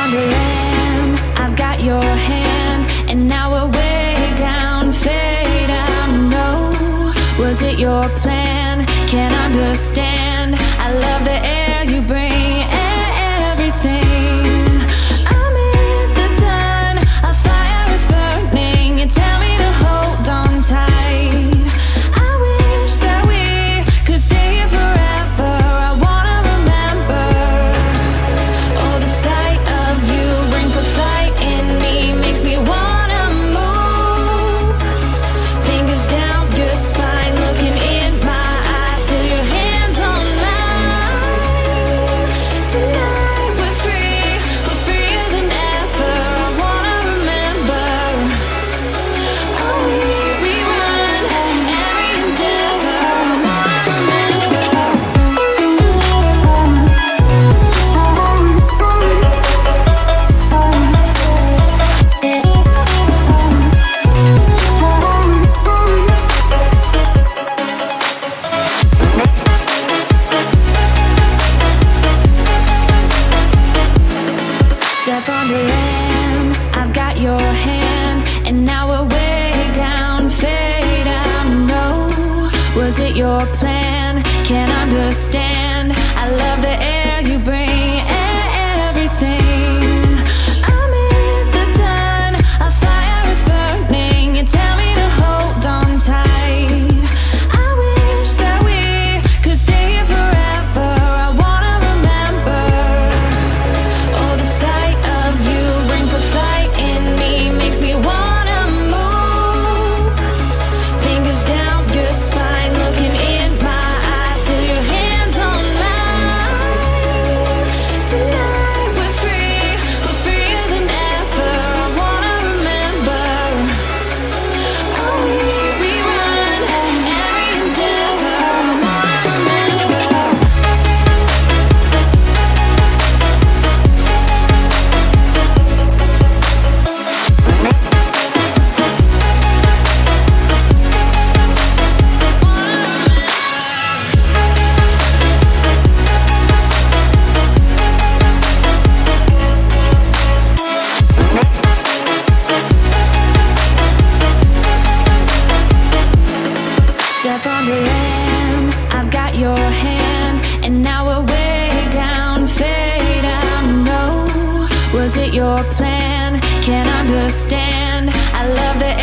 on the lamb, I've got your hand, and now we're way down, fade out. No, was it your plan? Can't understand. I love the air you bring, everything. I'm in the sun, a fire is burning. You tell me to hold on tight. I wish that we could stay here forever. I wanna remember. Oh, the sight of you brings the fight in me, makes me wanna move. Fingers down your spine, looking in my eyes, feel your hands on mine. Tonight we're freer than ever. I wanna remember. Oh, we run every endeavor. I wanna remember. Step on the lamb, I've got your hand, and now we're way down, fade out. No, was it your plan? Can't understand. I love the air you bring, everything. I'm in the sun, a fire is burning. You tell me to hold on tight. I wish that we could stay here forever. I wanna remember. Oh, the sight of you brings the fight in me, makes me wanna move. Fingers down your spine, looking in my eyes, feel your hands on mine. Tonight we're freer than ever. I wanna remember. Oh, we run every endeavor. I wanna remember. Step on the lamb, I've got your hand, and now we're way down, fade out. No, was it your plan? Can't understand. I love the